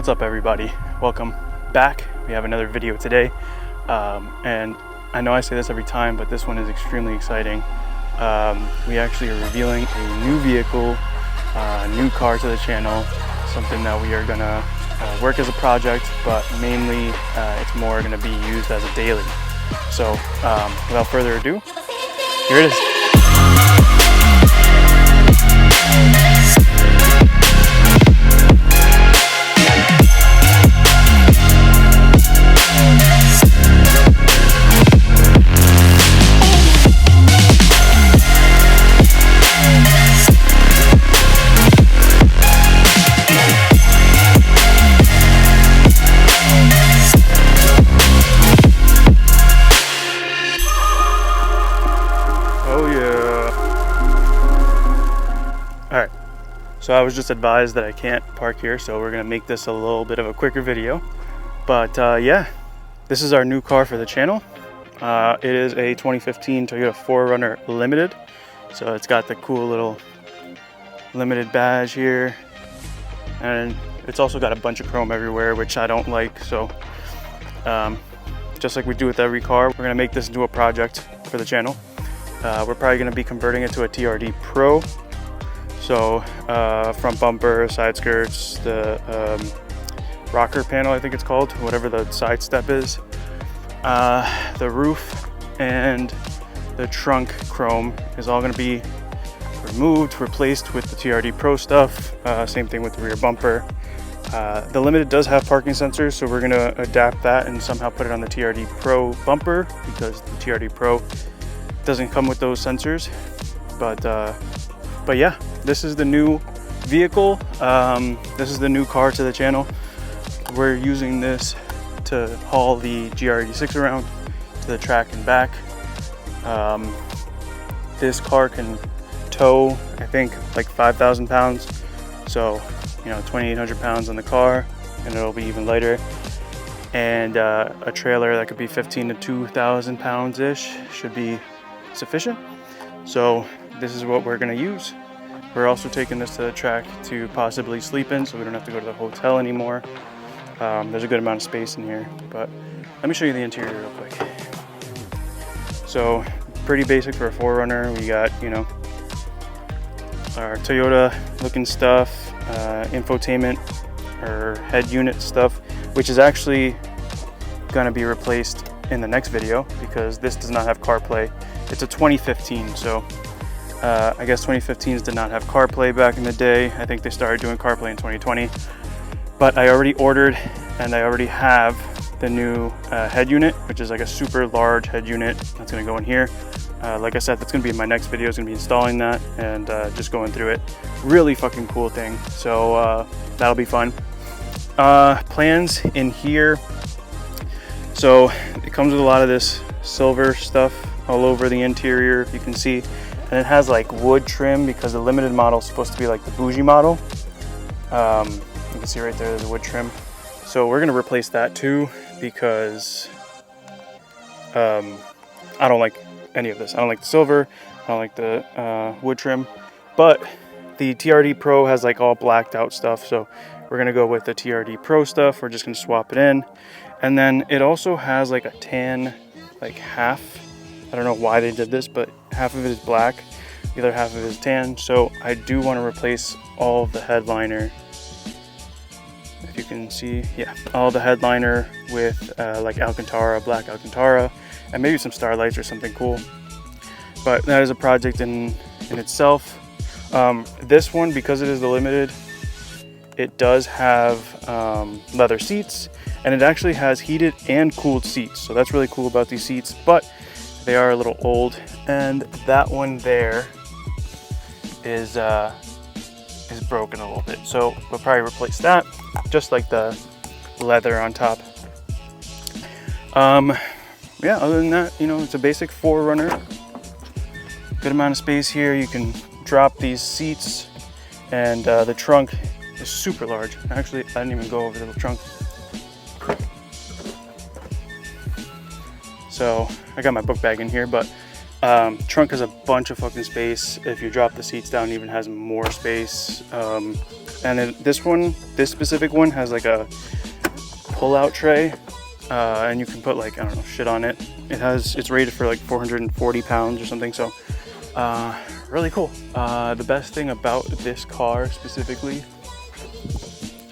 What's up, everybody? Welcome back. We have another video today, and I know I say this every time, but this one is extremely exciting. We actually are revealing a new vehicle, a new car to the channel, something that we are gonna work as a project, but mainly it's more gonna be used as a daily. So without further ado, here it is. Alright, so I was just advised that I can't park here, so we're going to make this a little bit of a quicker video. But yeah, this is our new car for the channel. It is a 2015 Toyota 4Runner Limited. So it's got the cool little limited badge here. And it's also got a bunch of chrome everywhere, which I don't like. So just like we do with every car, we're going to make this into a project for the channel. We're probably going to be converting it to a TRD Pro. So front bumper, side skirts, the rocker panel, I think it's called, whatever the side step is, the roof and the trunk chrome is all going to be removed, replaced with the TRD Pro stuff. Same thing with the rear bumper. The Limited does have parking sensors, so we're going to adapt that and somehow put it on the TRD Pro bumper, because the TRD Pro doesn't come with those sensors. But yeah, this is the new vehicle. This is the new car to the channel. We're using this to haul the GR86 around to the track and back. This car can tow, I think, like 5,000 pounds. So, you know, 2,800 pounds on the car, and it'll be even lighter. And a trailer that could be 15 to 2,000 pounds-ish should be sufficient. So this is what we're gonna use. We're also taking this to the track to possibly sleep in, so we don't have to go to the hotel anymore. There's a good amount of space in here, but let me show you the interior real quick. So pretty basic for a 4Runner. We got, you know, our Toyota looking stuff, infotainment or head unit stuff, which is actually gonna be replaced in the next video because this does not have CarPlay. It's a 2015, so I guess 2015s did not have CarPlay back in the day. I think they started doing CarPlay in 2020. But I already ordered and I already have the new head unit, which is like a super large head unit that's going to go in here. Like I said, that's going to be in my next video. Is going to be installing that and just going through it. Really fucking cool thing. So that'll be fun. Plans in here. So it comes with a lot of this silver stuff all over the interior, if you can see. And it has like wood trim because the Limited model is supposed to be like the bougie model. You can see right there, there's a wood trim. So we're gonna replace that too because I don't like any of this. I don't like the silver, I don't like the wood trim. But the TRD Pro has like all blacked out stuff, so we're gonna go with the TRD Pro stuff. We're just gonna swap it in. And then it also has like a tan, like half. I don't know why they did this, but half of it is black, the other half of it is tan. So I do want to replace all of the headliner. If you can see, yeah, all the headliner with like Alcantara, black Alcantara, and maybe some starlights or something cool. But that is a project in itself. This one, because it is the Limited, it does have leather seats, and it actually has heated and cooled seats. So that's really cool about these seats, but they are a little old, and that one there is broken a little bit. So we'll probably replace that, just like the leather on top. Yeah, other than that, you know, it's a basic 4Runner. Good amount of space here. You can drop these seats, and the trunk is super large. Actually, I didn't even go over the trunk. So I got my book bag in here, but Trunk has a bunch of fucking space. If you drop the seats down, it even has more space. And then this specific one has like a pull-out tray, and you can put like, I don't know, shit on it. It's rated for like 440 pounds or something. So really cool. The best thing about this car specifically,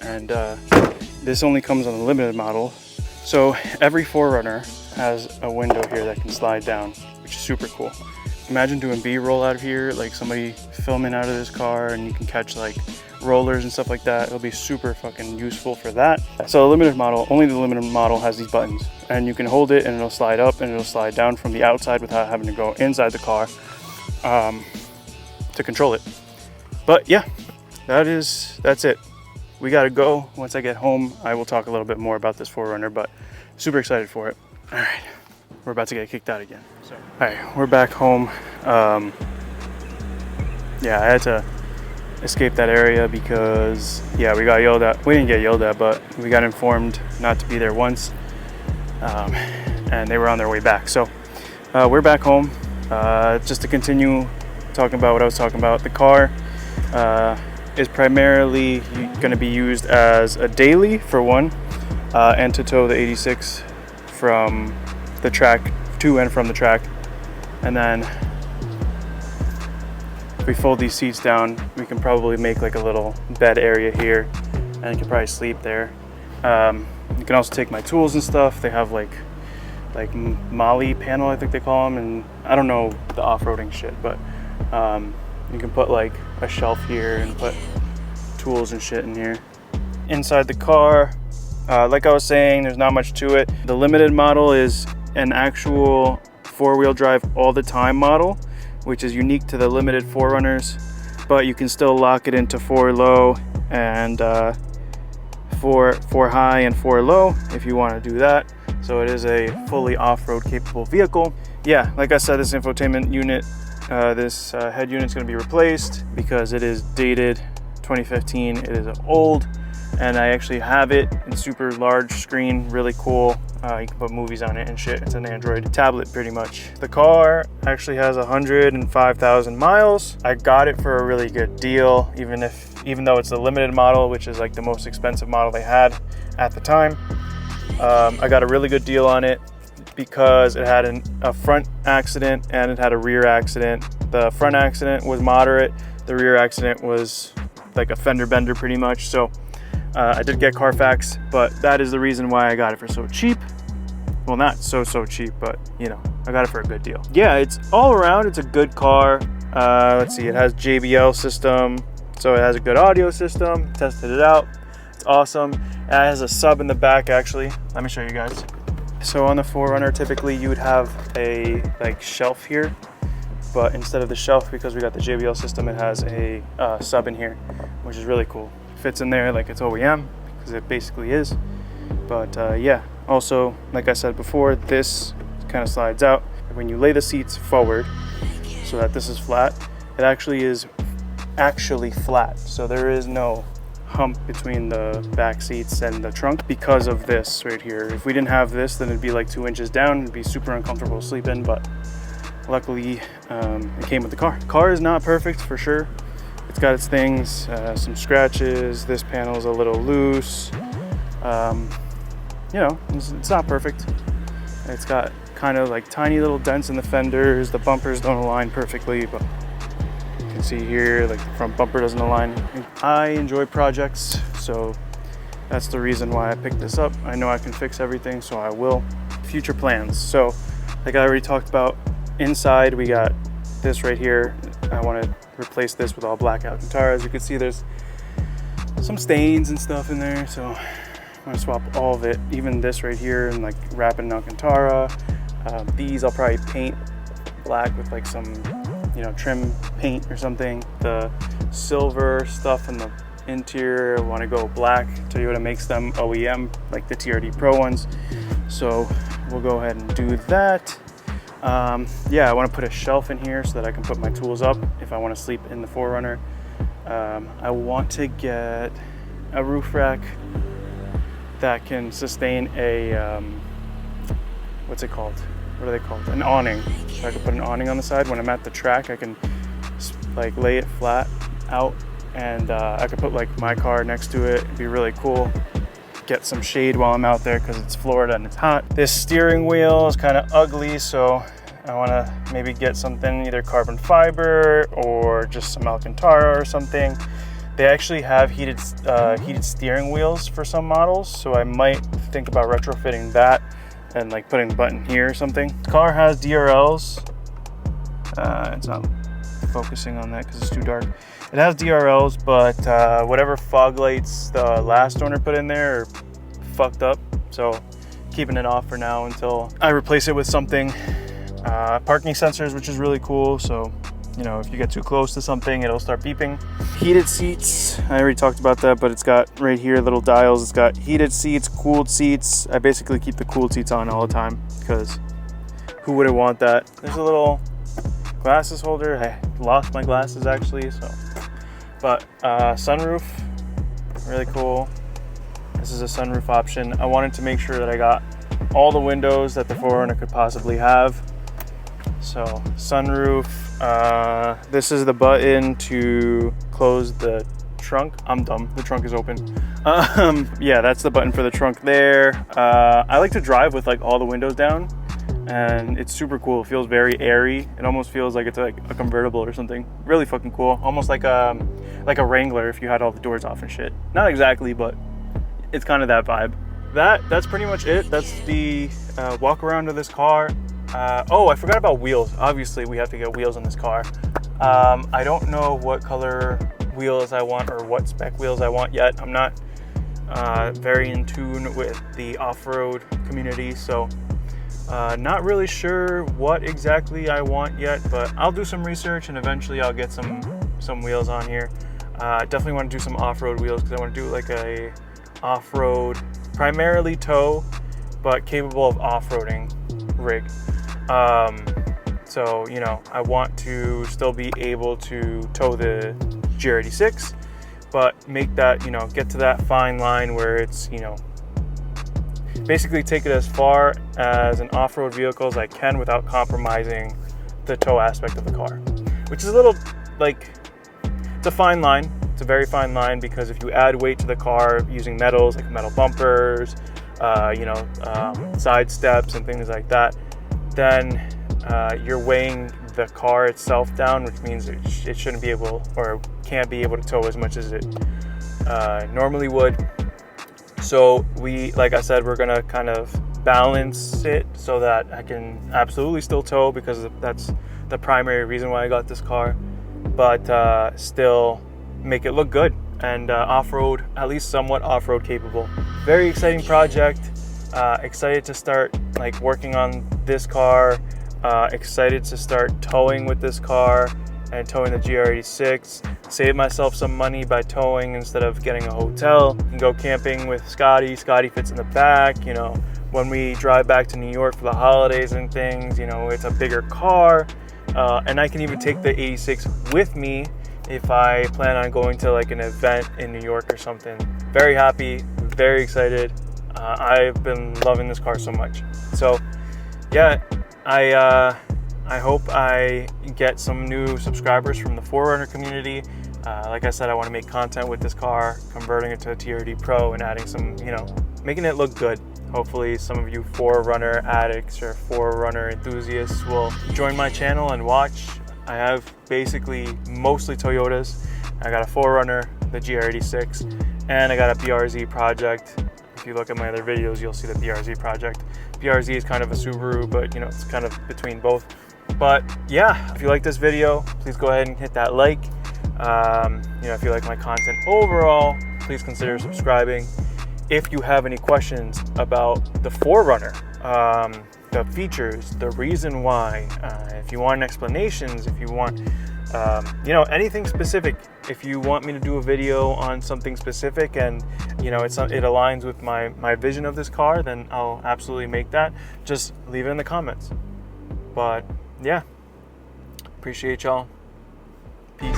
and this only comes on the limited model. So every 4Runner has a window here that can slide down, which is super cool. Imagine doing B-roll out of here, like somebody filming out of this car, and you can catch like rollers and stuff like that. It'll be super fucking useful for that. So only the limited model has these buttons, and you can hold it and it'll slide up and it'll slide down from the outside without having to go inside the car to control it. But yeah, that's it. We gotta go. Once I get home, I will talk a little bit more about this 4Runner, but super excited for it. All right, we're about to get kicked out again. So, all right, we're back home. Yeah, I had to escape that area because, yeah, we got yelled at. We didn't get yelled at, but we got informed not to be there once, and they were on their way back. So we're back home. Just to continue talking about what I was talking about, the car is primarily going to be used as a daily for one, and to tow the 86 from the track to and from the track. And then if we fold these seats down, we can probably make like a little bed area here, and you can probably sleep there. You can also take my tools and stuff. They have like Molly panel, I think they call them, and I don't know the off-roading shit, but you can put like a shelf here and put tools and shit in here. Inside the car, like I was saying, there's not much to it. The limited model is an actual 4-wheel drive all the time model, which is unique to the limited 4Runners, but you can still lock it into 4 low and 4 high and 4 low if you want to do that. So it is a fully off-road capable vehicle. Yeah, like I said, this infotainment unit, this head unit is going to be replaced because it is dated 2015. It is old, and I actually have it in super large screen, really cool. You can put movies on it and shit. It's an Android tablet pretty much. The car actually has 105,000 miles. I got it for a really good deal, even though it's the limited model, which is like the most expensive model they had at the time. I got a really good deal on it because it had a front accident and it had a rear accident. The front accident was moderate. The rear accident was like a fender bender pretty much. So I did get Carfax, but that is the reason why I got it for so cheap. Well, not so cheap, but you know, I got it for a good deal. Yeah, it's all around, it's a good car. Let's see, it has JBL system, so it has a good audio system. Tested it out, it's awesome. It has a sub in the back actually. Let me show you guys. So on the 4Runner, typically you would have a like shelf here, but instead of the shelf, because we got the JBL system, it has a sub in here, which is really cool. Fits in there like it's OEM, because it basically is. But yeah, also, like I said before, this kind of slides out. When you lay the seats forward so that this is flat, it actually is flat. So there is no hump between the back seats and the trunk because of this right here. If we didn't have this, then it'd be like 2 inches down. It'd be super uncomfortable to sleep in, but luckily it came with the car. Car is not perfect for sure. It's got its things, some scratches. This panel is a little loose. You know, it's not perfect. It's got kind of like tiny little dents in the fenders. The bumpers don't align perfectly, but you can see here, like the front bumper doesn't align. I enjoy projects, so that's the reason why I picked this up. I know I can fix everything, so I will. Future plans. So, like I already talked about, inside we got this right here. I want to replace this with all black Alcantara. As you can see, there's some stains and stuff in there, so I'm gonna swap all of it, even this right here, and like wrap it in Alcantara. These I'll probably paint black with like some, you know, trim paint or something. The silver stuff in the interior, I want to go black. Toyota makes them OEM, like the TRD Pro ones. So we'll go ahead and do that. Yeah, I want to put a shelf in here so that I can put my tools up if I want to sleep in the 4Runner. I want to get a roof rack that can sustain a what's it called, what are they called? An awning. So I could put an awning on the side. When I'm at the track, I can like lay it flat out, and I could put like my car next to it. It'd be really cool. Get some shade while I'm out there because it's Florida and it's hot. This steering wheel is kind of ugly, so I want to maybe get something, either carbon fiber or just some Alcantara or something. They actually have heated steering wheels for some models, so I might think about retrofitting that and like putting the button here or something. The car has DRLs. It's not focusing on that because it's too dark. It has DRLs, but whatever fog lights the last owner put in there are fucked up, so keeping it off for now until I replace it with something. Parking sensors, which is really cool, so you know, if you get too close to something, it'll start beeping. Heated seats, I already talked about that, but it's got right here little dials. It's got heated seats, cooled seats. I basically keep the cooled seats on all the time because who wouldn't want that? There's a little glasses holder. I lost my glasses actually, so. But sunroof, really cool. This is a sunroof option. I wanted to make sure that I got all the windows that the 4Runner could possibly have. So sunroof, this is the button to close the trunk. I'm dumb, the trunk is open. Yeah, that's the button for the trunk there. I like to drive with like all the windows down, and it's super cool. It feels very airy. It almost feels like it's like a convertible or something. Really fucking cool. Almost like a Wrangler if you had all the doors off and shit. Not exactly, but it's kind of that vibe. That's pretty much it. That's the walk around of this car. Oh, I forgot about wheels. Obviously, we have to get wheels on this car. I don't know what color wheels I want or what spec wheels I want yet. I'm not very in tune with the off-road community, so not really sure what exactly I want yet, but I'll do some research and eventually I'll get some wheels on here. Definitely want to do some off-road wheels because I want to do like a off-road, primarily tow, but capable of off-roading rig. So, you know, I want to still be able to tow the GR86, but make that, you know, get to that fine line where it's, you know, basically take it as far as an off-road vehicle as I can without compromising the tow aspect of the car, which is a little, like, it's a fine line. It's a very fine line because if you add weight to the car using metals, like metal bumpers, you know, side steps and things like that, then you're weighing the car itself down, which means it shouldn't be able or can't be able to tow as much as it normally would. So like I said, we're gonna kind of balance it so that I can absolutely still tow because that's the primary reason why I got this car, but still make it look good and off-road, at least somewhat off-road capable. Very exciting project. Excited to start like working on this car. Excited to start towing with this car and towing the GR86. Save myself some money by towing instead of getting a hotel. And go camping with Scotty. Scotty fits in the back. You know, when we drive back to New York for the holidays and things, you know, it's a bigger car. And I can even take the 86 with me if I plan on going to like an event in New York or something. Very happy, very excited. I've been loving this car so much. So yeah, I hope I get some new subscribers from the 4Runner community. Like I said, I want to make content with this car, converting it to a TRD Pro and adding some, you know, making it look good. Hopefully some of you 4Runner addicts or 4Runner enthusiasts will join my channel and watch. I have basically mostly Toyotas. I got a 4Runner, the GR86, and I got a BRZ project. If you look at my other videos, you'll see the BRZ project. BRZ is kind of a Subaru, but you know, it's kind of between both. But yeah, if you like this video, please go ahead and hit that like. You know, if you like my content overall, please consider subscribing. If you have any questions about the 4Runner, the features, the reason why, if you want explanations, if you want, you know, anything specific, if you want me to do a video on something specific and, you know, it aligns with my vision of this car, then I'll absolutely make that. Just leave it in the comments. But yeah, appreciate y'all. Peace.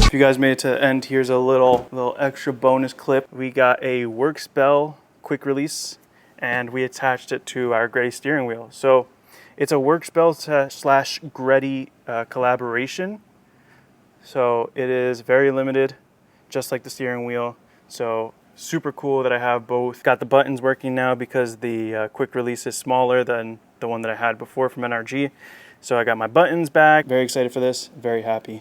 If you guys made it to the end, here's a little extra bonus clip. We got a work spell quick release, and we attached it to our Gretty steering wheel. So it's a Workspell slash Gretty collaboration. So it is very limited, just like the steering wheel. So super cool that I have both. Got the buttons working now because the quick release is smaller than the one that I had before from NRG. So I got my buttons back. Very excited for this, very happy.